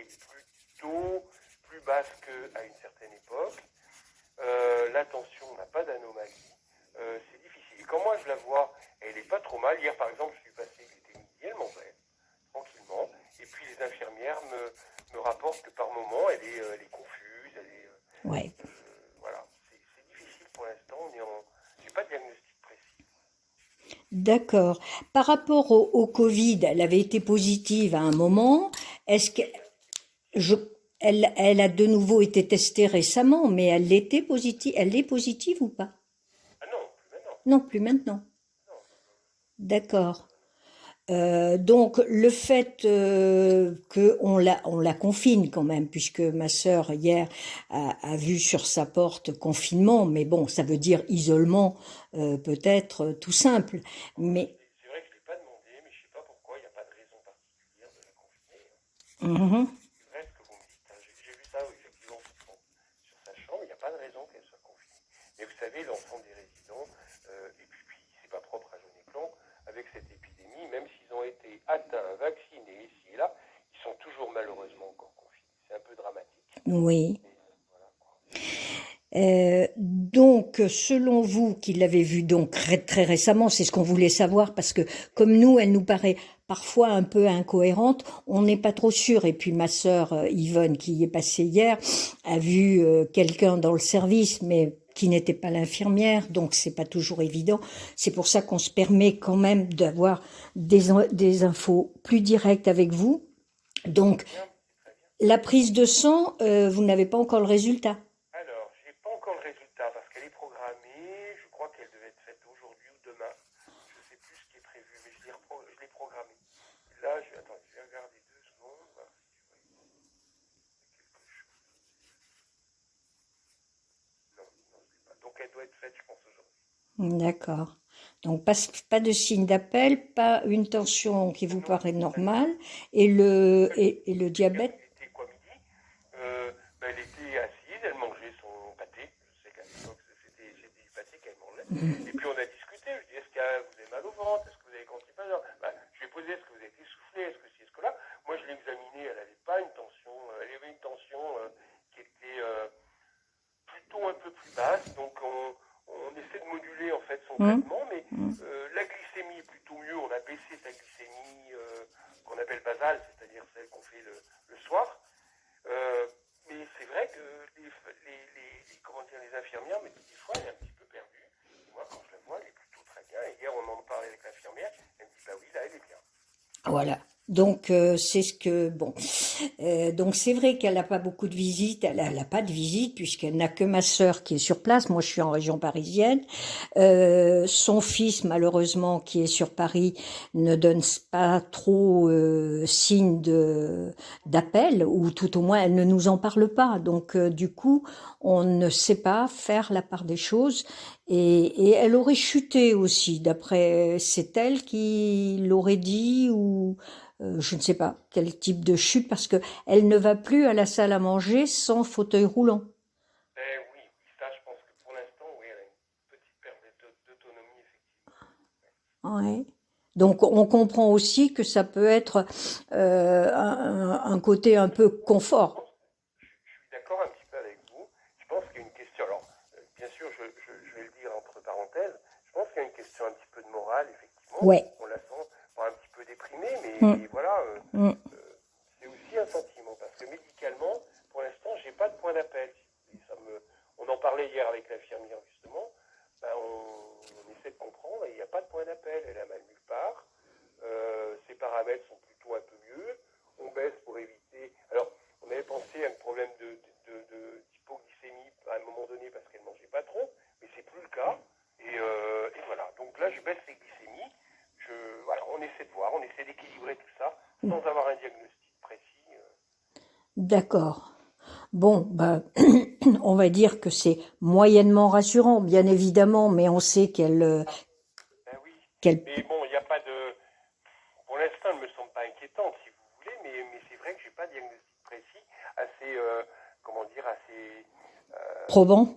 est plutôt plus basse qu'à une certaine époque. La tension n'a pas d'anomalie. C'est difficile. Et quand moi je la vois, elle n'est pas trop mal. Hier par exemple, je suis passé, il était midi, elle mangeait tranquillement. Et puis les infirmières me rapportent que par moment, elle est confuse. Ouais. Voilà, c'est difficile pour l'instant. J'ai pas de diagnostic précis. D'accord. Par rapport au Covid, elle avait été positive à un moment. Est-ce que Oui, un petit peu positif. je, elle a de nouveau été testée récemment, mais elle était positive. Elle est positive ou pas? Ah non, plus maintenant. Non, plus maintenant. Non, D'accord. non, non. Donc le fait qu'on la confine quand même, puisque ma sœur hier a vu sur sa porte confinement, mais bon, ça veut dire isolement, peut-être tout simple. Mais C'est vrai que je ne l'ai pas demandé, mais je ne sais pas pourquoi, il n'y a pas de raison particulière de la confiner. mhm, C'est vrai ce que vous me dites, hein. J'ai vu ça oui, effectivement sur sa chambre, il n'y a pas de raison qu'elle soit confinée. Mais vous savez, l'enfant des résidents, et puis c'est pas propre à Jaune-et-Clan, avec cette épidémie, même s'ils ont été atteints, vaccinés, ici et là, ils sont toujours malheureusement encore confinés. C'est un peu dramatique. oui. Mais voilà, quoi. Donc, selon vous, qui l'avez vu donc très récemment, c'est ce qu'on voulait savoir parce que comme nous, elle nous paraît parfois un peu incohérente, on n'est pas trop sûr. Et puis ma sœur Yvonne, qui y est passée hier, a vu quelqu'un dans le service, mais qui n'était pas l'infirmière, donc c'est pas toujours évident. C'est pour ça qu'on se permet quand même d'avoir des infos plus directes avec vous. Donc, C'est bien, c'est très bien. la prise de sang, vous n'avez pas encore le résultat. Alors, j'ai pas encore le résultat parce qu'elle est programmée. Je crois qu'elle devait être faite aujourd'hui ou demain. Je sais plus ce qui est prévu, mais je l'ai programmée. Là, attends, je vais regarder 2 secondes, voir si je vois quelque chose. Non, non, je l'ai pas. Donc elle doit être faite, je pense, aujourd'hui. D'accord. Donc pas de signe d'appel, pas une tension qui vous Non, paraît pas du tout. normale et le diabète. Il était quoi midi? Ben, elle était assise, elle mangeait son pâté. Je sais qu'à l'époque, c'était du pâté qu'elle mangeait. Et puis on a discuté. Je dis, est-ce que vous avez mal au ventre? Est-ce que vous avez constipation? Ben, je lui ai posé, est-ce que vous êtes essoufflé? Est-ce que ci, est-ce que là? Moi, je l'ai examinée, elle n'avait pas une tension. Elle avait une tension qui était plutôt un peu plus basse. Donc on essaie de moduler en fait son Hum, traitement, mais hum, la glycémie est plutôt mieux. On a baissé sa glycémie qu'on appelle basale, c'est-à-dire celle qu'on fait le soir. Euh, mais c'est vrai que comment dire, les infirmières me disent des fois elle est un petit peu perdue. Et moi quand je la vois, elle est plutôt très bien. Et hier on en parlait avec l'infirmière, elle me dit bah oui là elle est bien. voilà. Donc c'est ce que bon. Donc c'est vrai qu'elle n'a pas beaucoup de visites. Elle a pas de visite puisqu'elle n'a que ma sœur qui est sur place. Moi je suis en région parisienne. Son fils malheureusement qui est sur Paris ne donne pas trop signe de d'appel ou tout au moins elle ne nous en parle pas. Donc du coup on ne sait pas faire la part des choses et elle aurait chuté aussi. D'après c'est elle qui l'aurait dit ou je ne sais pas quel type de chute parce que elle ne va plus à la salle à manger sans fauteuil roulant. Oui, oui, ça je pense que pour l'instant, oui, elle a une petite perte d'autonomie effectivement. Ouais. Ouais. Donc on comprend aussi que ça peut être un côté un peu Je confort. pense que je suis d'accord un petit peu avec vous. Je pense qu'il y a une question. Alors, bien sûr, je vais le dire entre parenthèses. Je pense qu'il y a une question un petit peu de morale, effectivement. Ouais. On la sent pas un petit peu déprimée, Mm, mais voilà, mm, c'est aussi un sentiment. Parce que médicalement, pour l'instant, j'ai pas de point d'appel. Si on en parlait hier avec l'infirmière, justement. Ben, on essaie de comprendre et il n'y a pas de point d'appel. Elle a mal nulle part. Ses paramètres sont plutôt un peu mieux. On baisse pour éviter. Alors, on avait pensé à un problème d'hypoglycémie à un moment donné parce qu'elle ne mangeait pas trop, mais c'est plus le cas. Et voilà. Donc là, je baisse les glycémies. Voilà, on essaie de voir, on essaie d'équilibrer tout ça sans avoir un diagnostic précis. d'accord. Bon, bah, on va dire que c'est moyennement rassurant, bien évidemment, mais on sait Ah, ben oui. qu'elle, Mais bon, il n'y a pas de. Pour l'instant, elle ne me semble pas inquiétante, si vous voulez, mais c'est vrai que je n'ai pas de diagnostic précis assez, comment dire, probant.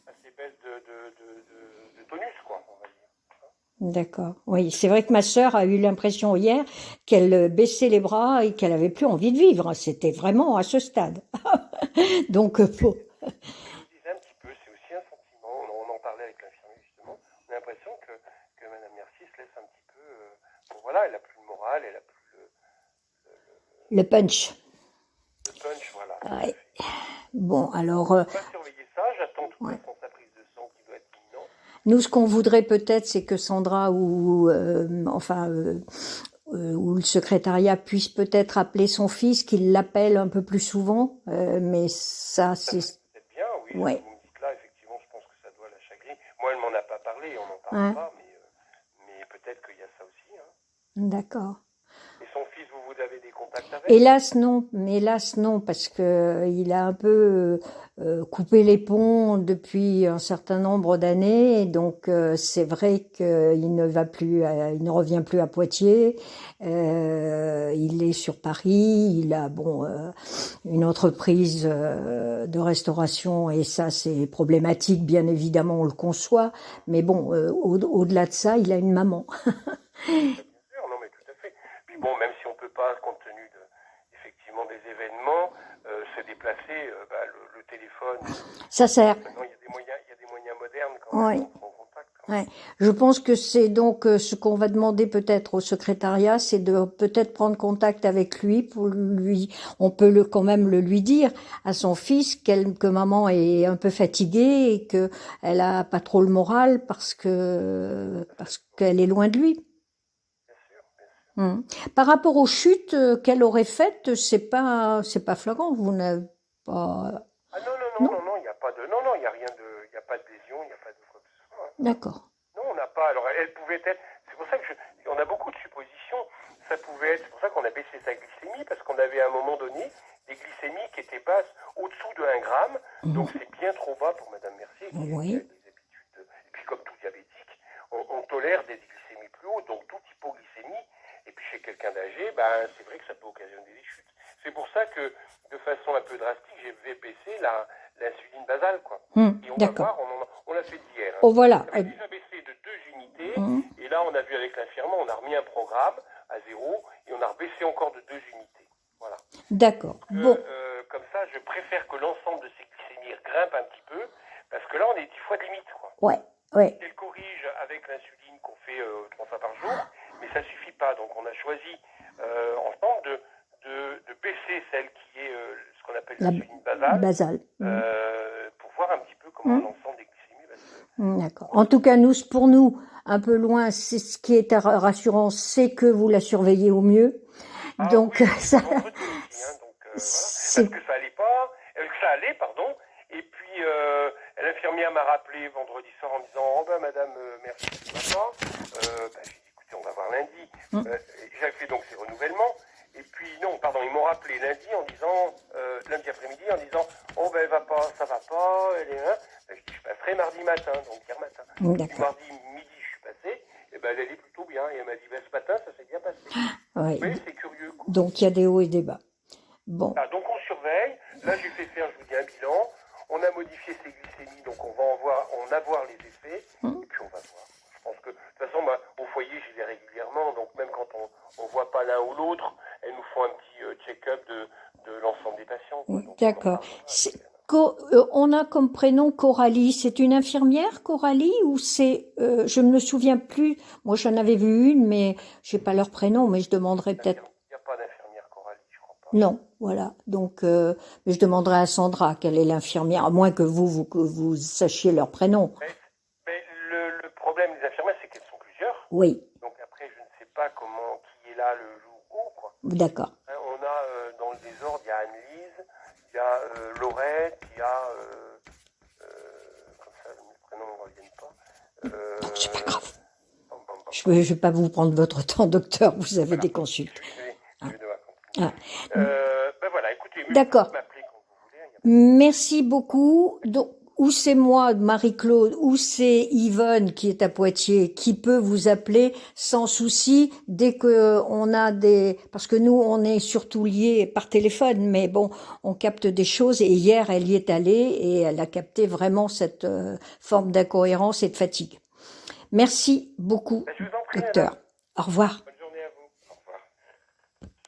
assez baisse de tonus, quoi, on va dire. D'accord. Oui, c'est vrai que ma sœur a eu l'impression hier qu'elle baissait les bras et qu'elle avait plus envie de vivre. C'était vraiment à ce stade. Donc, Ce que je vous disais un petit peu, c'est aussi un sentiment, on en parlait avec l'infirmier justement, on a l'impression que Madame Mercier se laisse un petit peu, bon voilà, elle a plus le moral, elle a plus le punch. le punch, voilà, tout à Ouais. fait. Bon, alors, On va surveiller ça, j'attends de toute ouais. façon sa prise de sang qui doit être imminente. Nous, ce qu'on voudrait peut-être, c'est que Sandra ou ou le secrétariat puisse peut-être appeler son fils, qu'il l'appelle un peu plus souvent. Mais ça, Ça c'est serait peut-être bien, oui, ce que ouais, vous me dites là, effectivement, je pense que ça doit la chagriner. Moi, elle m'en a pas parlé, on n'en parle hein, pas, mais peut-être qu'il y a ça aussi. Hein. d'accord. Et son fils, vous avez des contacts avec? Hélas non, parce que il a un peu coupé les ponts depuis un certain nombre d'années, et donc c'est vrai qu'il ne va plus, il ne revient plus à Poitiers. Il est sur Paris, il a une entreprise de restauration, et ça c'est problématique, bien évidemment, on le conçoit, mais bon, au-delà de ça, il a une maman. Bien sûr, non, mais tout à fait. Puis bon, même si on peut pas, compte tenu effectivement des événements, se déplacer, le téléphone, Ça sert. maintenant il y a des moyens modernes quand même Oui. d'entrer en contact. Quand même. Ouais. Je pense que c'est donc ce qu'on va demander peut-être au secrétariat, c'est de peut-être prendre contact avec lui pour lui, on peut quand même le lui dire à son fils que maman est un peu fatiguée et que elle a pas trop le moral parce qu'elle est loin de lui. Bien sûr, bien sûr. Hmm. Par rapport aux chutes qu'elle aurait faites, c'est pas flagrant. Vous n'avez pas. Ah non, non, non, Non, non, non, il n'y a pas de, non, non, il n'y a rien de, il n'y a pas de lésion, il n'y a pas de quoi que ce soit. Hein. d'accord. Non, on n'a pas. Alors, elle pouvait être. C'est pour ça que on a beaucoup de suppositions. Ça pouvait être. C'est pour ça qu'on a baissé sa glycémie parce qu'on avait à un moment donné des glycémies qui étaient basses au-dessous de 1 gramme. Donc, c'est bien trop bas pour Madame Mercier qui a Oui. des habitudes. Et puis, comme tout diabétique, on tolère des glycémies plus hautes. Donc, toute hypoglycémie. Et puis, chez quelqu'un d'âgé, c'est vrai que ça peut occasionner des chutes. C'est pour ça que, de façon un peu drastique, j'ai fait baisser l'insuline basale, quoi. Et on va D'accord. voir, on l'a fait hier. Hein. Oh voilà. Ça avait déjà baissé de 2 unités, et là on a vu avec l'infirmière, on a remis un programme à 0, et on a rebaissé encore de 2 unités. Voilà. D'accord. Bon. Comme ça, je préfère que l'ensemble de ces glycémies grimpe un petit peu, parce que là on est 10 fois de limite, quoi. Ouais. Ouais. Elle corrige avec l'insuline qu'on fait 3 fois par jour, mais ça suffit pas. Donc on a choisi ensemble de baisser celle qui est ce qu'on appelle l'insuline basale, Basale. pour voir un petit peu comment l'ensemble des glycémies va se... D'accord. En tout cas, pour nous, un peu loin, c'est ce qui est rassurant, c'est que vous la surveillez au mieux. Ah Donc, oui, ça, on entretient aussi, hein, donc voilà. c'est, Parce que ça allait pas, que ça allait, pardon. Et puis l'infirmière m'a rappelé vendredi soir en disant oh ben madame merci, ça va pas. J'ai dit écoutez on va voir lundi. J'ai fait donc ces renouvellements. Et puis non pardon ils m'ont rappelé lundi en disant lundi après-midi en disant oh ben elle va pas, ça va pas, elle est là. Je dis je passerai mardi matin, donc hier matin. Puis mardi midi je suis passé. Et elle allait plutôt bien. Et elle m'a dit ce matin ça s'est bien passé. ouais. Oui, c'est curieux. Quoi. Donc, il y a des hauts et des bas. Bon. Ah, donc on surveille. Là, j'ai fait faire, je vous dis, un bilan. On a modifié ses glycémies, donc on va en avoir les effets. Et puis on va voir. Je pense que, de toute façon, au foyer, j'y vais régulièrement. Donc même quand on ne voit pas l'un ou l'autre, elles nous font un petit check-up de l'ensemble des patients. Quoi. Donc, d'accord. On a comme prénom Coralie. C'est une infirmière, Coralie, ou c'est, je ne me souviens plus. Moi, j'en avais vu une, mais je n'ai pas leur prénom, mais je demanderai peut-être. Il n'y a pas d'infirmière Coralie, je crois pas. Non, voilà. Donc, mais je demanderai à Sandra quelle est l'infirmière, à moins que vous sachiez leur prénom. Mais le problème des infirmières, c'est qu'elles sont plusieurs. Oui. Donc après, je ne sais pas qui est là le jour où, quoi. D'accord. On a dans le désordre, il y a Anne-Lise, il y a Laurette, il y a comme ça, les prénoms ne reviennent pas. C'est pas grave. Je vais pas vous prendre votre temps, docteur. Vous avez des consultes. Je vais devoir continuer. Voilà, écoutez, d'accord. Vous m'appelez quand vous voulez. Merci beaucoup. Donc, ou c'est moi, Marie-Claude, ou c'est Yvonne qui est à Poitiers, qui peut vous appeler sans souci dès que on a parce que nous, on est surtout liés par téléphone, mais bon, on capte des choses, et hier, elle y est allée, et elle a capté vraiment cette forme d'incohérence et de fatigue. Merci beaucoup, Ben, je vous en prie, madame. docteur. Au revoir. Bonne